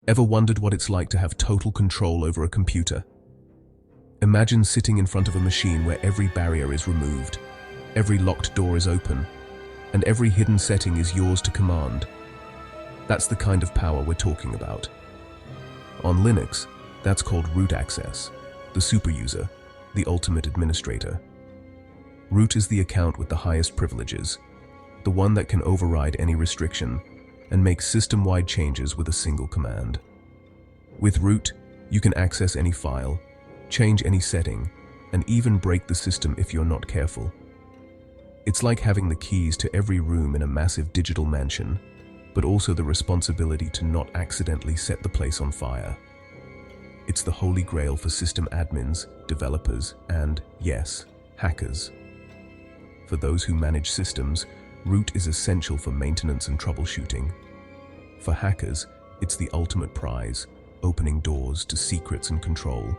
Ever wondered what it's like to have total control over a computer? Imagine sitting in front of a machine where every barrier is removed, every locked door is open, and every hidden setting is yours to command. That's the kind of power we're talking about. On Linux, that's called root access, the superuser, the ultimate administrator. Root is the account with the highest privileges, the one that can override any restriction and make system-wide changes with a single command. With root, you can access any file, change any setting, and even break the system if you're not careful. It's like having the keys to every room in a massive digital mansion, but also the responsibility to not accidentally set the place on fire. It's the holy grail for system admins, developers, and, yes, hackers. For those who manage systems, root is essential for maintenance and troubleshooting. For hackers, it's the ultimate prize, opening doors to secrets and control.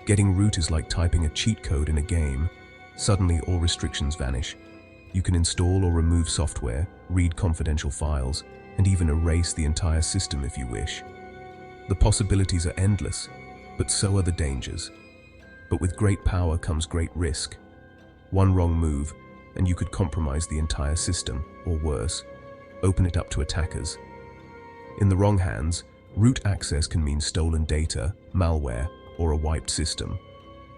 Getting root is like typing a cheat code in a game. Suddenly all restrictions vanish. You can install or remove software, read confidential files, and even erase the entire system if you wish. The possibilities are endless, but so are the dangers. But with great power comes great risk. One wrong move, and you could compromise the entire system, or worse, open it up to attackers. In the wrong hands, root access can mean stolen data, malware, or a wiped system.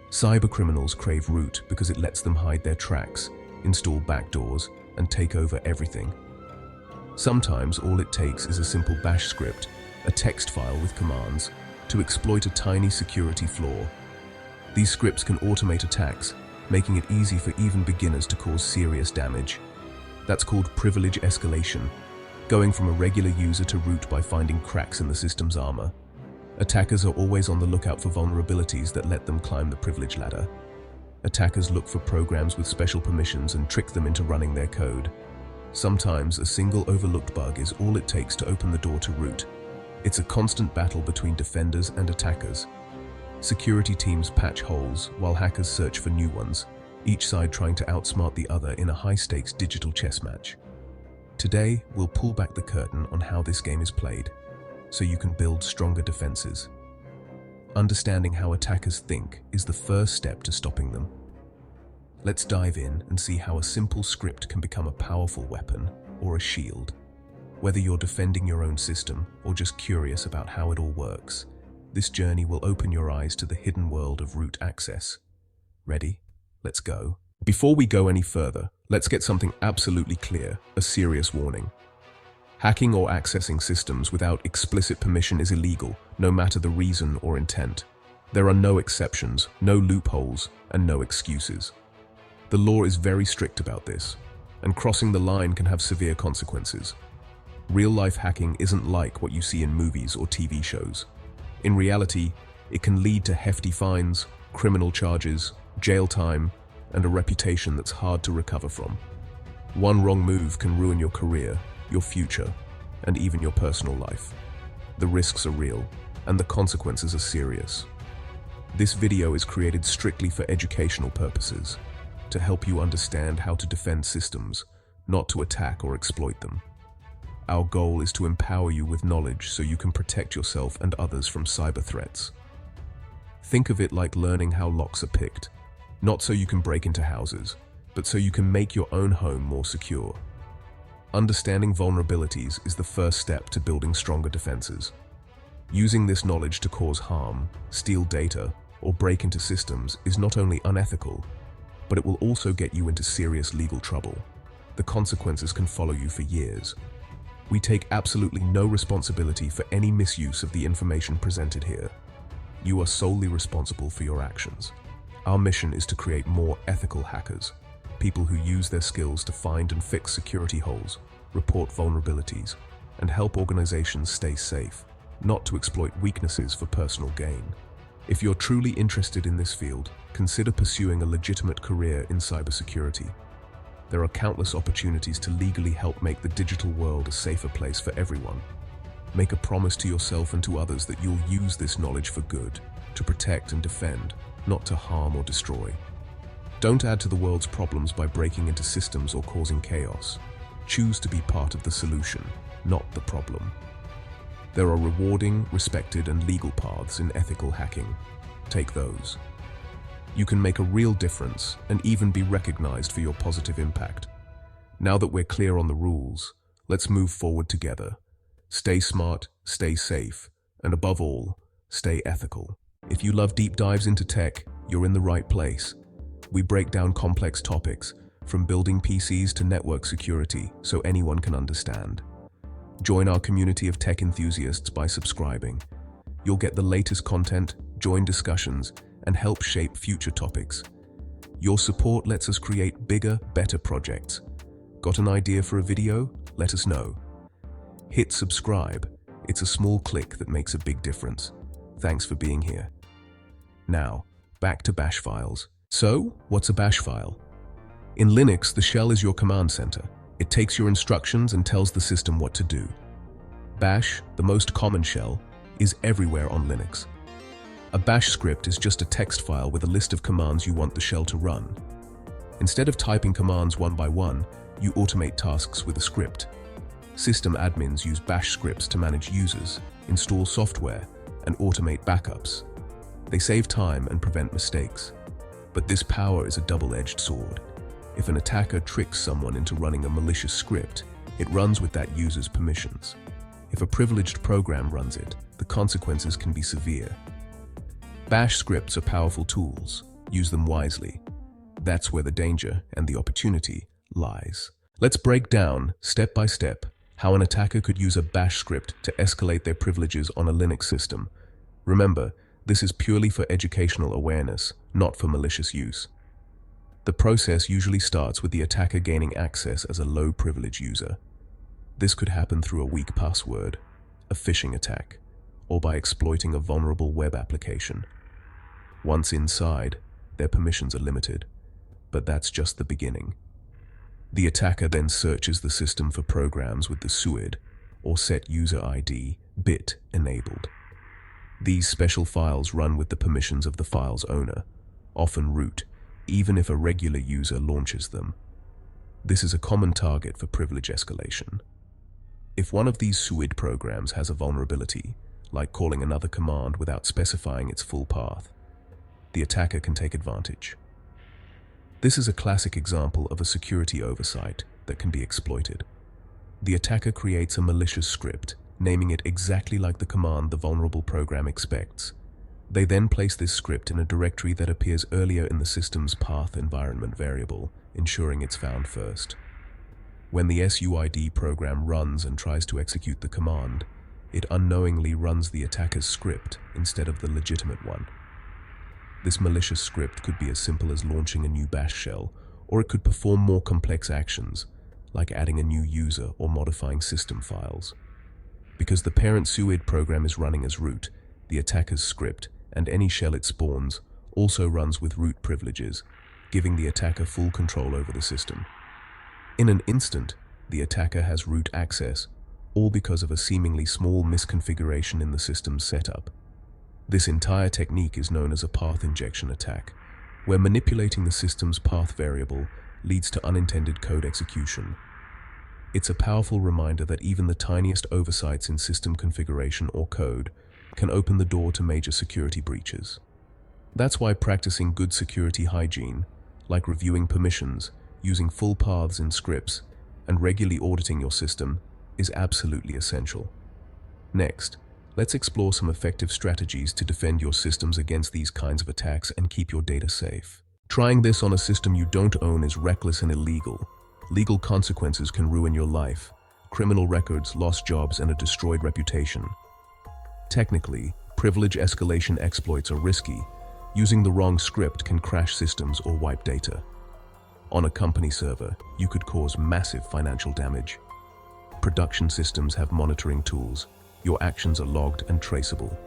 Cybercriminals crave root because it lets them hide their tracks, install backdoors, and take over everything. Sometimes all it takes is a simple bash script, a text file with commands, to exploit a tiny security flaw. These scripts can automate attacks, making it easy for even beginners to cause serious damage. That's called privilege escalation, going from a regular user to root by finding cracks in the system's armor. Attackers are always on the lookout for vulnerabilities that let them climb the privilege ladder. Attackers look for programs with special permissions and trick them into running their code. Sometimes a single overlooked bug is all it takes to open the door to root. It's a constant battle between defenders and attackers. Security teams patch holes while hackers search for new ones, each side trying to outsmart the other in a high-stakes digital chess match. Today, we'll pull back the curtain on how this game is played, so you can build stronger defenses. Understanding how attackers think is the first step to stopping them. Let's dive in and see how a simple script can become a powerful weapon or a shield. Whether you're defending your own system or just curious about how it all works, this journey will open your eyes to the hidden world of root access. Ready? Let's go. Before we go any further, let's get something absolutely clear, a serious warning. Hacking or accessing systems without explicit permission is illegal, no matter the reason or intent. There are no exceptions, no loopholes, and no excuses. The law is very strict about this, and crossing the line can have severe consequences. Real-life hacking isn't like what you see in movies or TV shows. In reality, it can lead to hefty fines, criminal charges, jail time, and a reputation that's hard to recover from. One wrong move can ruin your career, your future, and even your personal life. The risks are real, and the consequences are serious. This video is created strictly for educational purposes, to help you understand how to defend systems, not to attack or exploit them. Our goal is to empower you with knowledge so you can protect yourself and others from cyber threats. Think of it like learning how locks are picked, not so you can break into houses, but so you can make your own home more secure. Understanding vulnerabilities is the first step to building stronger defenses. Using this knowledge to cause harm, steal data, or break into systems is not only unethical, but it will also get you into serious legal trouble. The consequences can follow you for years. We take absolutely no responsibility for any misuse of the information presented here. You are solely responsible for your actions. Our mission is to create more ethical hackers, people who use their skills to find and fix security holes, report vulnerabilities, and help organizations stay safe, not to exploit weaknesses for personal gain. If you're truly interested in this field, consider pursuing a legitimate career in cybersecurity. There are countless opportunities to legally help make the digital world a safer place for everyone. Make a promise to yourself and to others that you'll use this knowledge for good, to protect and defend, not to harm or destroy. Don't add to the world's problems by breaking into systems or causing chaos. Choose to be part of the solution, not the problem. There are rewarding, respected, and legal paths in ethical hacking. Take those. You can make a real difference and even be recognized for your positive impact. Now that we're clear on the rules, let's move forward together. Stay smart, stay safe, and above all, stay ethical. If you love deep dives into tech, you're in the right place. We break down complex topics, from building PCs to network security, so anyone can understand. Join our community of tech enthusiasts by subscribing. You'll get the latest content, join discussions, and help shape future topics. Your support lets us create bigger, better projects. Got an idea for a video? Let us know. Hit subscribe. It's a small click that makes a big difference. Thanks for being here. Now, back to bash files. So, what's a bash file? In Linux, the shell is your command center. It takes your instructions and tells the system what to do. Bash, the most common shell, is everywhere on Linux. A bash script is just a text file with a list of commands you want the shell to run. Instead of typing commands one by one, you automate tasks with a script. System admins use bash scripts to manage users, install software, and automate backups. They save time and prevent mistakes. But this power is a double-edged sword. If an attacker tricks someone into running a malicious script, it runs with that user's permissions. If a privileged program runs it, the consequences can be severe. Bash scripts are powerful tools. Use them wisely. That's where the danger and the opportunity lies. Let's break down, step by step, how an attacker could use a bash script to escalate their privileges on a Linux system. Remember, this is purely for educational awareness, not for malicious use. The process usually starts with the attacker gaining access as a low-privilege user. This could happen through a weak password, a phishing attack, or by exploiting a vulnerable web application. Once inside, their permissions are limited, but that's just the beginning. The attacker then searches the system for programs with the SUID, or set user ID, bit enabled. These special files run with the permissions of the file's owner, often root, even if a regular user launches them. This is a common target for privilege escalation. If one of these SUID programs has a vulnerability, like calling another command without specifying its full path, the attacker can take advantage. This is a classic example of a security oversight that can be exploited. The attacker creates a malicious script, naming it exactly like the command the vulnerable program expects. They then place this script in a directory that appears earlier in the system's path environment variable, ensuring it's found first. When the SUID program runs and tries to execute the command, it unknowingly runs the attacker's script instead of the legitimate one. This malicious script could be as simple as launching a new bash shell, or it could perform more complex actions, like adding a new user or modifying system files. Because the parent SUID program is running as root, the attacker's script, and any shell it spawns, also runs with root privileges, giving the attacker full control over the system. In an instant, the attacker has root access, all because of a seemingly small misconfiguration in the system's setup. This entire technique is known as a path injection attack, where manipulating the system's path variable leads to unintended code execution. It's a powerful reminder that even the tiniest oversights in system configuration or code can open the door to major security breaches. That's why practicing good security hygiene, like reviewing permissions, using full paths in scripts, and regularly auditing your system, is absolutely essential. Next, let's explore some effective strategies to defend your systems against these kinds of attacks and keep your data safe. Trying this on a system you don't own is reckless and illegal. Legal consequences can ruin your life, criminal records, lost jobs, and a destroyed reputation. Technically, privilege escalation exploits are risky. Using the wrong script can crash systems or wipe data. On a company server, you could cause massive financial damage. Production systems have monitoring tools. Your actions are logged and traceable.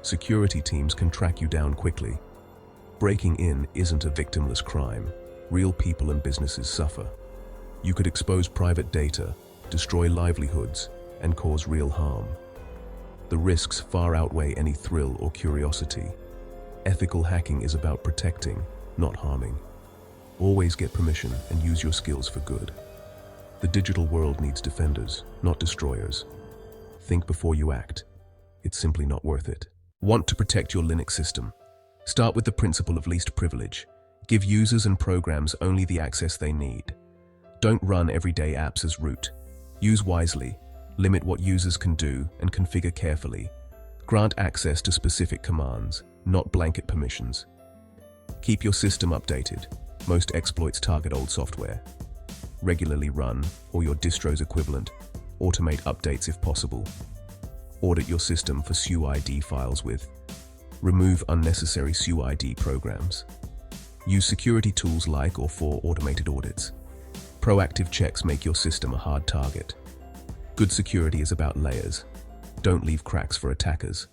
Security teams can track you down quickly. Breaking in isn't a victimless crime. Real people and businesses suffer. You could expose private data, destroy livelihoods, and cause real harm. The risks far outweigh any thrill or curiosity. Ethical hacking is about protecting, not harming. Always get permission and use your skills for good. The digital world needs defenders, not destroyers. Think before you act. It's simply not worth it. Want to protect your Linux system? Start with the principle of least privilege. Give users and programs only the access they need. Don't run everyday apps as root. Use wisely, limit what users can do, and configure carefully. Grant access to specific commands, not blanket permissions. Keep your system updated. Most exploits target old software. Regularly run, or your distro's equivalent. Automate updates if possible. Audit your system for SUID files with. Remove unnecessary SUID programs. Use security tools like or for automated audits. Proactive checks make your system a hard target. Good security is about layers. Don't leave cracks for attackers.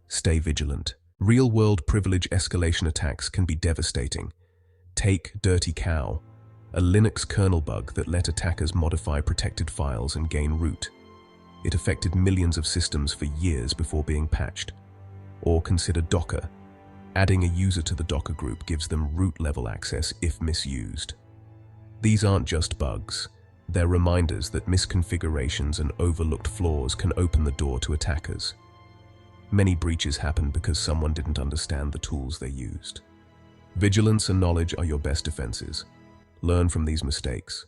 Stay vigilant. Real-world privilege escalation attacks can be devastating. Take Dirty Cow, a Linux kernel bug that let attackers modify protected files and gain root. It affected millions of systems for years before being patched. Or consider Docker. Adding a user to the Docker group gives them root-level access if misused. These aren't just bugs. They're reminders that misconfigurations and overlooked flaws can open the door to attackers. Many breaches happen because someone didn't understand the tools they used. Vigilance and knowledge are your best defenses. Learn from these mistakes.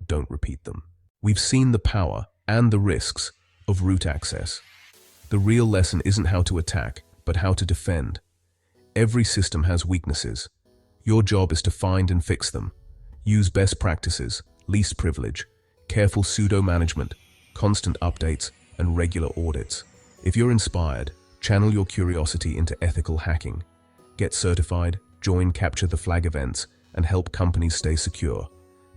Don't repeat them. We've seen the power and the risks of root access. The real lesson isn't how to attack, but how to defend. Every system has weaknesses. Your job is to find and fix them. Use best practices, least privilege, careful pseudo-management, constant updates, and regular audits. If you're inspired, channel your curiosity into ethical hacking. Get certified, join Capture the Flag events, and help companies stay secure.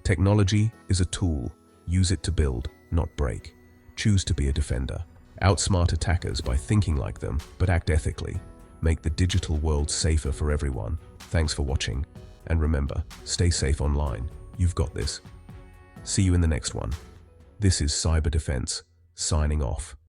Technology is a tool. Use it to build, not break. Choose to be a defender. Outsmart attackers by thinking like them, but act ethically. Make the digital world safer for everyone. Thanks for watching. And remember, stay safe online. You've got this. See you in the next one. This is Cyber Defense, signing off.